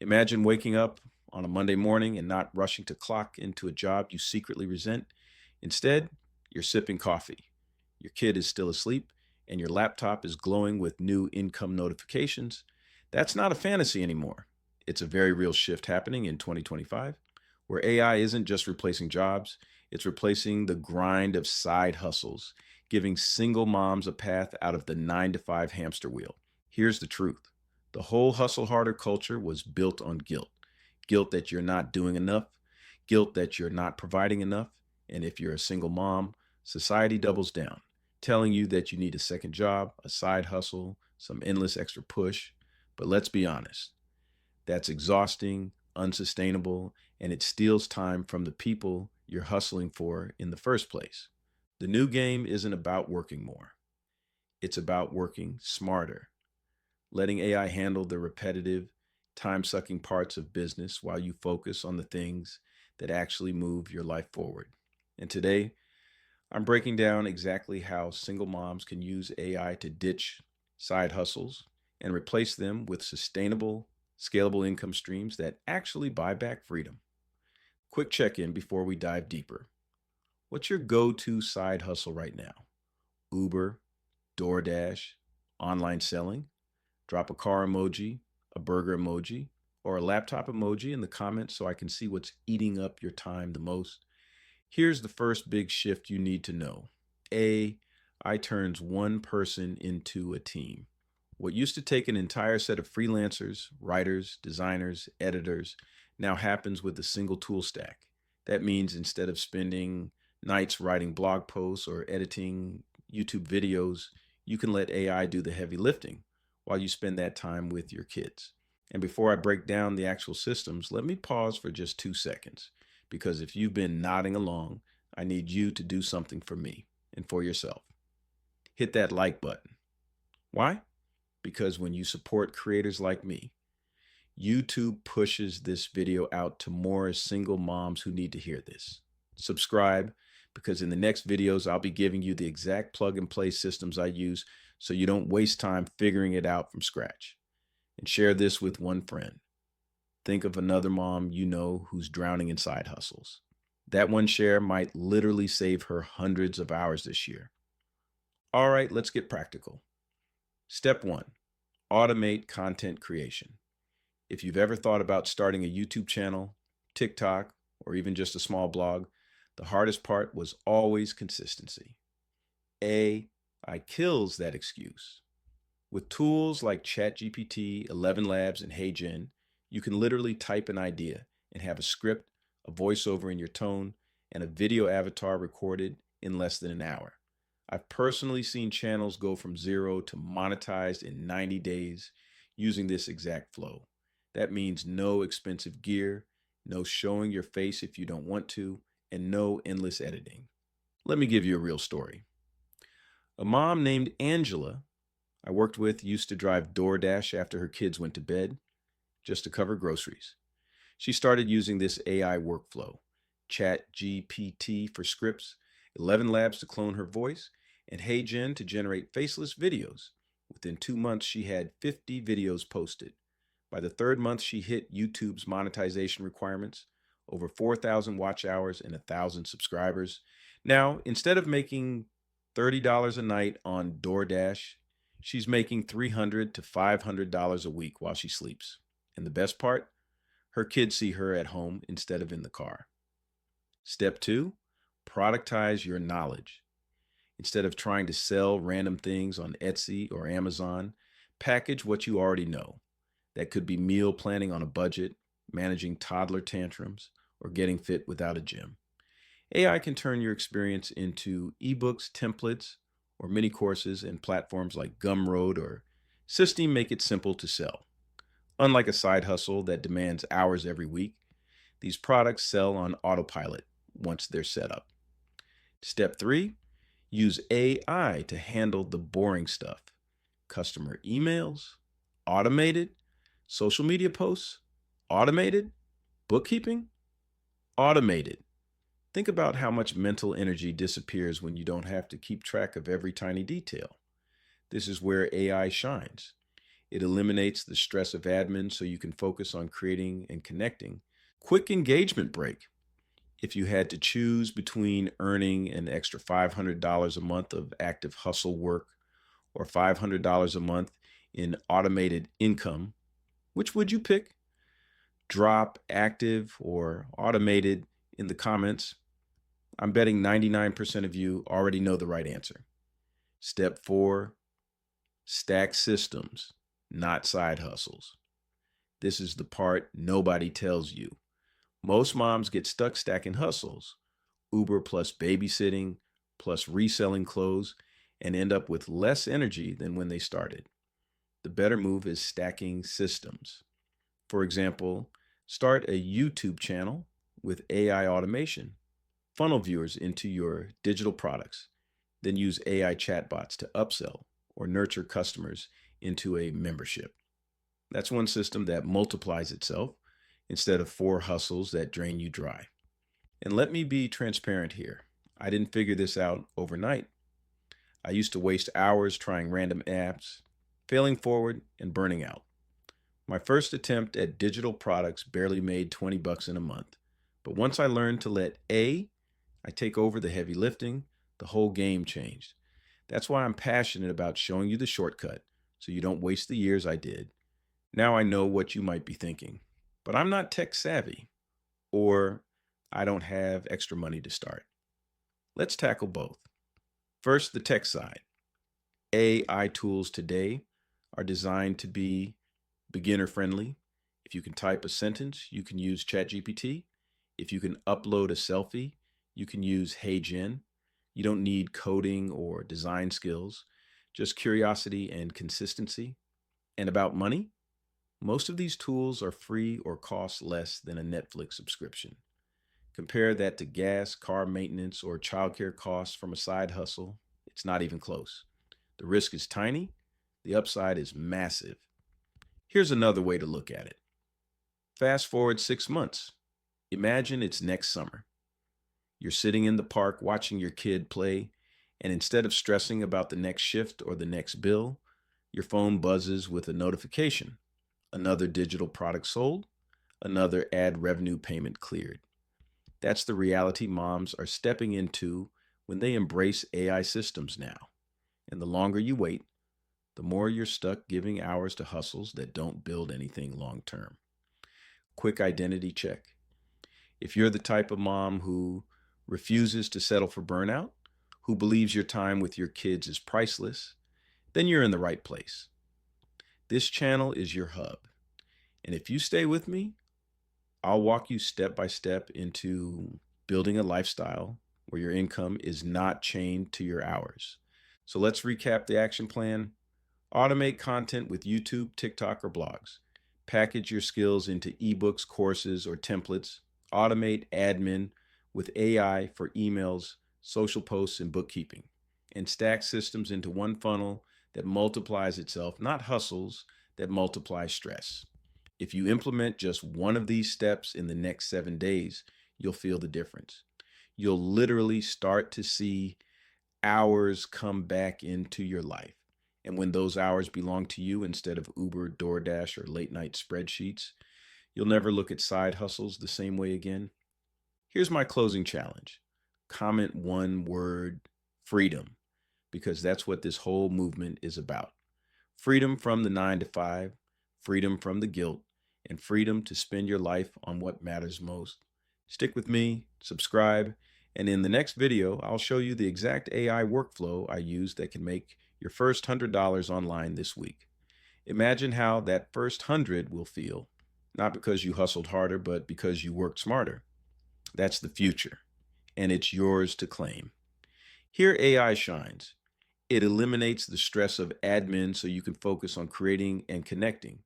Imagine waking up on a Monday morning and not rushing to clock into a job you secretly resent. Instead, you're sipping coffee. Your kid is still asleep, and your laptop is glowing with new income notifications. That's not a fantasy anymore. It's a very real shift happening in 2025, where AI isn't just replacing jobs, it's replacing the grind of side hustles, giving single moms a path out of the 9 to 5 hamster wheel. Here's the truth: the whole hustle harder culture was built on guilt. Guilt that you're not doing enough, guilt that you're not providing enough. And if you're a single mom, society doubles down, telling you that you need a second job, a side hustle, some endless extra push. But let's be honest, that's exhausting, unsustainable, and it steals time from the people you're hustling for in the first place. The new game isn't about working more, it's about working smarter, letting AI handle the repetitive, time sucking parts of business while you focus on the things that actually move your life forward. And today, I'm breaking down exactly how single moms can use AI to ditch side hustles and replace them with sustainable, scalable income streams that actually buy back freedom. Quick check in before we dive deeper. What's your go to side hustle right now? Uber, DoorDash, online selling? Drop a car emoji, a burger emoji, or a laptop emoji in the comments so I can see what's eating up your time the most. Here's the first big shift you need to know. AI turns one person into a team. What used to take an entire set of freelancers, writers, designers, editors now happens with a single tool stack. That means instead of spending nights writing blog posts or editing YouTube videos, you can let AI do the heavy lifting while you spend that time with your kids. And before I break down the actual systems, let me pause for just 2 seconds. Because if you've been nodding along, I need you to do something for me and for yourself. Hit that like button. Why? Because when you support creators like me, YouTube pushes this video out to more single moms who need to hear this. Subscribe, because in the next videos, I'll be giving you the exact plug and play systems I use so you don't waste time figuring it out from scratch. And share this with one friend. Think of another mom you know who's drowning in side hustles. That one share might literally save her hundreds of hours this year. All right, let's get practical. Step one: automate content creation. If you've ever thought about starting a YouTube channel, TikTok, or even just a small blog, the hardest part was always consistency. AI kills that excuse. With tools like ChatGPT, 11 Labs, and HeyGen, you can literally type an idea and have a script, a voiceover in your tone, and a video avatar recorded in less than an hour. I've personally seen channels go from zero to monetized in 90 days using this exact flow. That means no expensive gear, no showing your face if you don't want to, and no endless editing. Let me give you a real story. A mom named Angela I worked with used to drive DoorDash after her kids went to bed just to cover groceries. She started using this AI workflow: Chat GPT for scripts, 11 Labs to clone her voice, and HeyGen to generate faceless videos. Within 2 months, she had 50 videos posted. By the third month, she hit YouTube's monetization requirements: over 4,000 watch hours and 1,000 subscribers. Now, instead of making $30 a night on DoorDash, she's making $300 to $500 a week while she sleeps. And the best part? Her kids see her at home instead of in the car. Step two: productize your knowledge. Instead of trying to sell random things on Etsy or Amazon, package what you already know. That could be meal planning on a budget, managing toddler tantrums, or getting fit without a gym. AI can turn your experience into ebooks, templates, or mini courses, and platforms like Gumroad or System make it simple to sell. Unlike a side hustle that demands hours every week, these products sell on autopilot once they're set up. Step three: use AI to handle the boring stuff. Customer emails, automated. Social media posts, automated. Bookkeeping, automated. Think about how much mental energy disappears when you don't have to keep track of every tiny detail. This is where AI shines. It eliminates the stress of admin so you can focus on creating and connecting. Quick engagement break. If you had to choose between earning an extra $500 a month of active hustle work or $500 a month in automated income, which would you pick? Drop active or automated in the comments. I'm betting 99% of you already know the right answer. Step 4, stack systems, not side hustles. This is the part nobody tells you. Most moms get stuck stacking hustles, Uber plus babysitting plus reselling clothes, and end up with less energy than when they started. The better move is stacking systems. For example, start a YouTube channel with AI automation, funnel viewers into your digital products, then use AI chatbots to upsell or nurture customers into a membership. That's one system that multiplies itself instead of 4 hustles that drain you dry. And let me be transparent here. I didn't figure this out overnight. I used to waste hours trying random apps, failing forward and burning out. My first attempt at digital products barely made 20 bucks in a month. But once I learned to let I take over the heavy lifting, the whole game changed. That's why I'm passionate about showing you the shortcut so you don't waste the years I did. Now I know what you might be thinking, but I'm not tech savvy, or I don't have extra money to start. Let's tackle both. First, the tech side. AI tools today are designed to be beginner friendly. If you can type a sentence, you can use ChatGPT. If you can upload a selfie, you can use HeyGen. You don't need coding or design skills, just curiosity and consistency. And about money, most of these tools are free or cost less than a Netflix subscription. Compare that to gas, car maintenance, or childcare costs from a side hustle. It's not even close. The risk is tiny, the upside is massive. Here's another way to look at it. Fast forward 6 months. Imagine it's next summer. You're sitting in the park watching your kid play, and instead of stressing about the next shift or the next bill, your phone buzzes with a notification. Another digital product sold, another ad revenue payment cleared. That's the reality moms are stepping into when they embrace AI systems now. And the longer you wait, the more you're stuck giving hours to hustles that don't build anything long term. Quick identity check. If you're the type of mom who refuses to settle for burnout, who believes your time with your kids is priceless, then you're in the right place. This channel is your hub. And if you stay with me, I'll walk you step by step into building a lifestyle where your income is not chained to your hours. So let's recap the action plan. Automate content with YouTube, TikTok, or blogs. Package your skills into ebooks, courses, or templates. Automate admin with AI for emails, social posts, and bookkeeping. And stack systems into one funnel that multiplies itself, not hustles that multiply stress. If you implement just one of these steps in the next 7 days, you'll feel the difference. You'll literally start to see hours come back into your life. And when those hours belong to you instead of Uber, DoorDash, or late night spreadsheets, you'll never look at side hustles the same way again. Here's my closing challenge. Comment one word, freedom, because that's what this whole movement is about. Freedom from the 9 to 5, freedom from the guilt, and freedom to spend your life on what matters most. Stick with me, subscribe, and in the next video, I'll show you the exact AI workflow I use that can make your first $100 online this week. Imagine how that first 100 will feel, not because you hustled harder, but because you worked smarter. That's the future, and it's yours to claim. Here AI shines. It eliminates the stress of admin so you can focus on creating and connecting.